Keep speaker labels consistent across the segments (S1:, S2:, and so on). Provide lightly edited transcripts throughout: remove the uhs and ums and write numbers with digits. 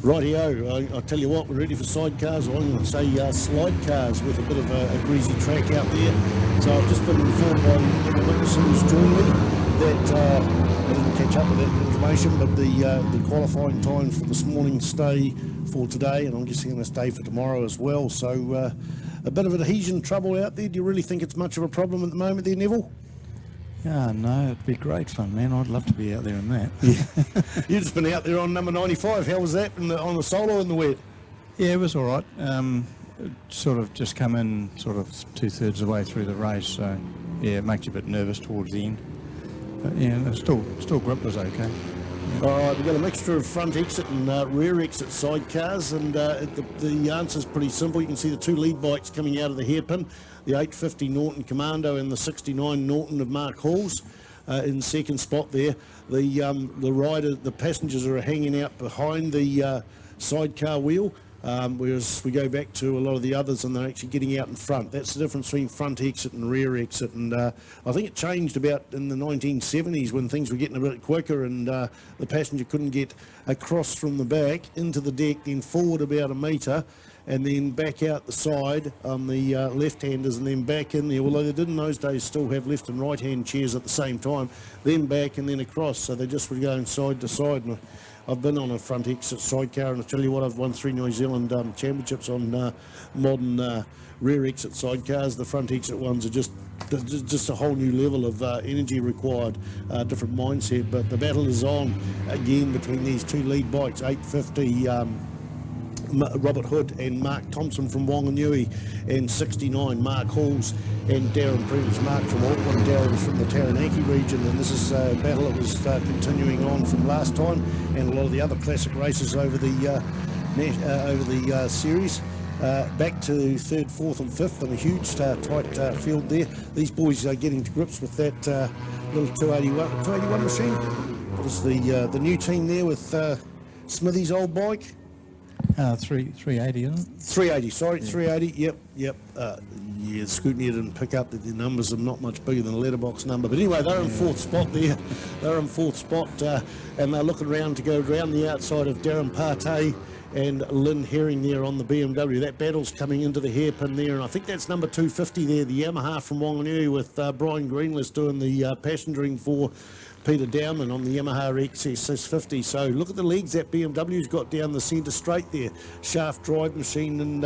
S1: Rightio, I'll tell you what, we're ready for sidecars, or I'm going to say slide cars, with a bit of a greasy track out there. So I've just been informed by Neville Nicholson, who's joined me, that I didn't catch up with that information, but the qualifying times for this morning stay for today, and I'm guessing going to stay for tomorrow as well. So a bit of adhesion trouble out there. Do you really think it's much of a problem at the moment there, Neville?
S2: Yeah, no, it'd be great fun, man. I'd love to be out there in that.
S1: Yeah. You've just been out there on number 95. How was that on the solo in the wet?
S2: Yeah, it was all right. Sort of just come in sort of 2/3 of the way through the race, so yeah, it makes you a bit nervous towards the end. But yeah, still grip was okay.
S1: All right, we've got a mixture of front exit and rear exit sidecars, and the answer's pretty simple. You can see the two lead bikes coming out of the hairpin, the 850 Norton Commando and the 69 Norton of Mark Hall's in second spot there. The passengers are hanging out behind the sidecar wheel, whereas we go back to a lot of the others and they're actually getting out in front. That's the difference between front exit and rear exit, and I think it changed about in the 1970s when things were getting a bit quicker and the passenger couldn't get across from the back into the deck, then forward about a metre and then back out the side on the left-handers and then back in there, although they did in those days still have left and right-hand chairs at the same time, then back and then across, so they just were going side to side. And I've been on a front exit sidecar, and I tell you what, I've won 3 New Zealand championships on modern rear exit sidecars. The front exit ones are just a whole new level of energy required, different mindset. But the battle is on again between these two lead bikes, 850 Robert Hood and Mark Thompson from Wanganui, and 69 Mark Halls and Darren Prentice. Mark from Auckland, Darren's from the Taranaki region, and this is a battle that was continuing on from last time, and a lot of the other classic races over the series. Back to third, fourth and fifth, and a huge tight field there. These boys are getting to grips with that little 281 machine. It's the new team there with Smithy's old bike.
S2: 380, isn't it?
S1: 380, sorry,
S2: yeah.
S1: 380, yep. Yeah, the scrutiny didn't pick up that the numbers are not much bigger than a letterbox number. But anyway, they're in fourth spot there. They're in fourth spot, and they're looking around to go around the outside of Darren Partey and Lynn Herring there on the BMW. That battle's coming into the hairpin there, and I think that's number 250 there, the Yamaha from Wanganui, with Brian Greenless doing the passengering for Peter Dowman on the Yamaha XS650. So look at the legs that BMW's got down the centre straight there. Shaft drive machine, and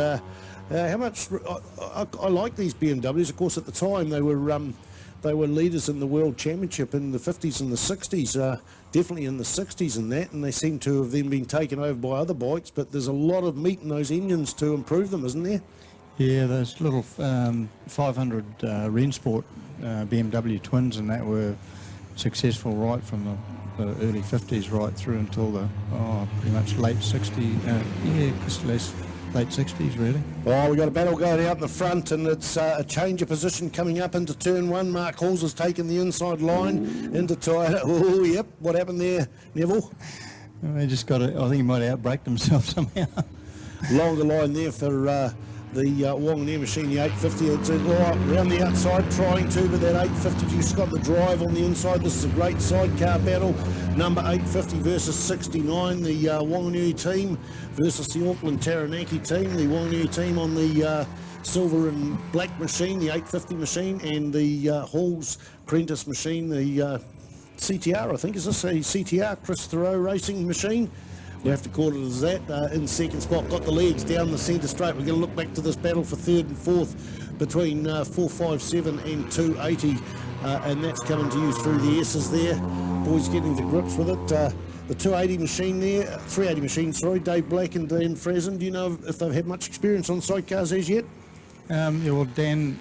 S1: how much I like these BMWs. Of course, at the time they were leaders in the World Championship in the 50s and the 60s, definitely in the 60s and that, and they seem to have then been taken over by other bikes, but there's a lot of meat in those engines to improve them, isn't there?
S2: Yeah, those little 500 Rennsport BMW twins, and that were successful right from the early 50s right through until the pretty much late 60s, late 60s really.
S1: Oh, we got a battle going out in the front, and it's a change of position coming up into turn one. Mark Halls has taken the inside line into tyre. Oh, yep. What happened there, Neville?
S2: They just got it. I think he might have outbraked himself somehow.
S1: Longer line there for the Wanganui machine, the 850. It's around the outside trying to, but that 850 just got the drive on the inside. This is a great sidecar battle. Number 850 versus 69, the Wanganui team versus the Auckland Taranaki team. The Wanganui team on the silver and black machine, the 850 machine, and the Halls Prentice machine, the CTR, I think. Is this a CTR, Chris Thoreau Racing machine? We have to call it as that. In second spot, got the legs down the centre straight. We're going to look back to this battle for third and fourth between 457 and 280, and that's coming to you through the S's there. Boys getting to grips with it. The 280 machine there, 380 machine, sorry, Dave Black and Dan Frazen. Do you know if they've had much experience on sidecars as yet?
S2: Yeah, well, Dan,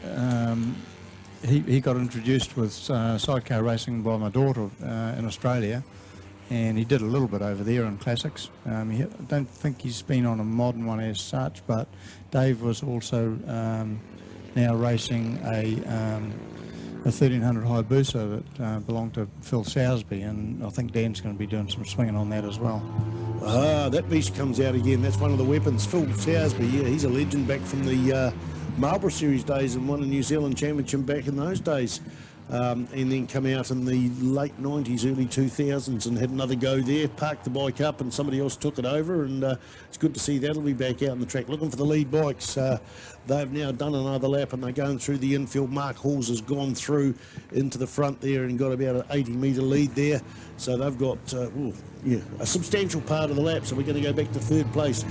S2: he got introduced with sidecar racing by my daughter in Australia. And he did a little bit over there in classics. I don't think he's been on a modern one as such, but Dave was also now racing a 1300 Hayabusa that belonged to Phil Sowersby, and I think Dan's going to be doing some swinging on that as well.
S1: That beast comes out again. That's one of the weapons. Phil Sowersby, yeah, he's a legend back from the Marlborough Series days and won a New Zealand championship back in those days. and then come out in the late 90s, early 2000s and had another go there, parked the bike up and somebody else took it over, and it's good to see that'll be back out on the track. Looking for the lead bikes. They've now done another lap and they're going through the infield. Mark Halls has gone through into the front there and got about an 80-metre lead there. So they've got a substantial part of the lap. So we're going to go back to third place.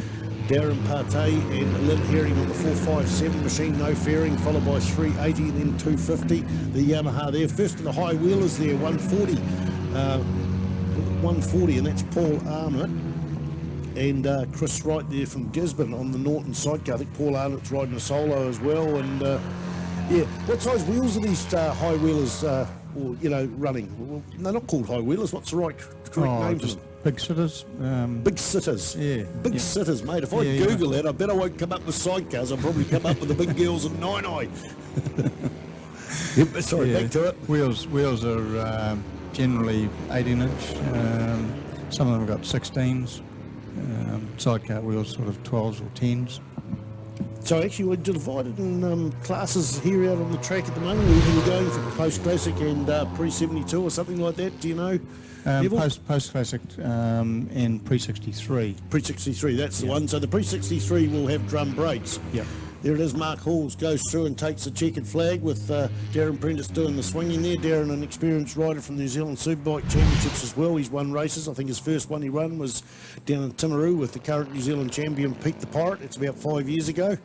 S1: Darren Partey and Lynn Herring on the 457 machine, no fairing, followed by 380 and then 250. The Yamaha there. First of the high wheelers there, 140. 140, and that's Paul Arnott. And Chris Wright there from Gisborne on the Norton sidecar. I think Paul Arnott's riding a solo as well. And what size wheels are these high wheelers running? Well, they're not called high wheelers. What's the correct name for them?
S2: Big sitters.
S1: Big sitters.
S2: Yeah.
S1: Big sitters, mate. If I Google that, I bet I won't come up with sidecars. I'll probably come up with the big girls at Nine Eye. Back to it.
S2: Wheels are generally 18-inch. Some of them have got 16s. Sidecar wheels sort of 12s or 10s.
S1: So actually we're divided in classes here out on the track at the moment. We're going for post-classic and pre-72 or something like that, do you know?
S2: Post-classic and pre-63.
S1: Pre-63, that's the one. So the pre-63 will have drum brakes.
S2: Yeah.
S1: There it is, Mark Halls goes through and takes the checkered flag with Darren Prentice doing the swinging there. Darren, an experienced rider from New Zealand Superbike Championships as well. He's won races. I think his first one he won was down in Timaru with the current New Zealand champion Pete the Pirate. It's about 5 years ago.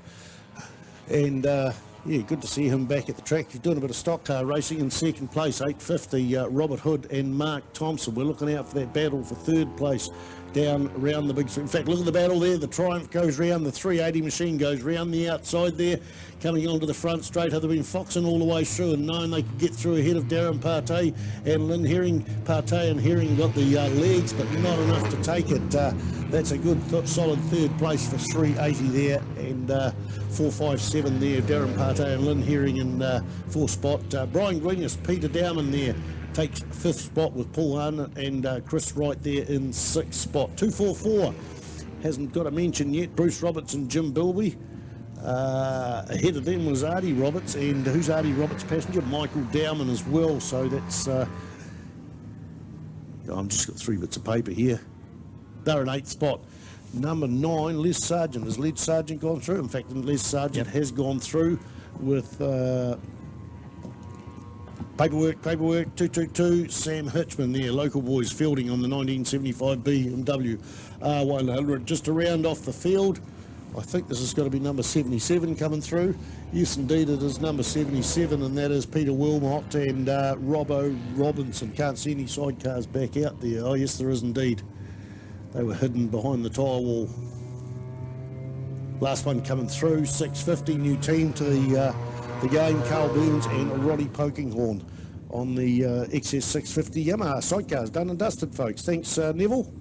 S1: And good to see him back at the track. He's doing a bit of stock car racing in second place, 850, Robert Hood and Mark Thompson. We're looking out for that battle for third place down around the big... In fact, look at the battle there. The Triumph goes round. The 380 machine goes round the outside there, coming onto the front straight. They've been foxing all the way through and knowing they could get through ahead of Darren Partey and Lynn Herring. Partey and Herring got the legs, but not enough to take it. That's a good, solid third place for 380 there, and 457 there. Darren Partey and Lynn Herring in fourth spot. Brian Greenius, Peter Dowman there takes fifth spot with Paul Arnott and Chris Wright there in sixth spot. 244 hasn't got a mention yet. Bruce Roberts and Jim Bilby. Ahead of them was Artie Roberts, and who's Artie Roberts' passenger? Michael Dowman as well. So that's I've just got 3 bits of paper here. They're in 8th spot. Number 9, Les Sargent. Has Les Sargent gone through? In fact, Les Sargent has gone through with paperwork, 222. Sam Hitchman there, local boys fielding on the 1975 BMW R100. Just to round off the field, I think this has got to be number 77 coming through. Yes, indeed, it is number 77, and that is Peter Wilmot and Robbo Robinson. Can't see any sidecars back out there. Oh, yes, there is indeed. They were hidden behind the tyre wall. Last one coming through, 650, new team to the game, Carl Burns and Roddy Pokinghorn on the XS650 Yamaha sidecars. Done and dusted, folks. Thanks, Neville.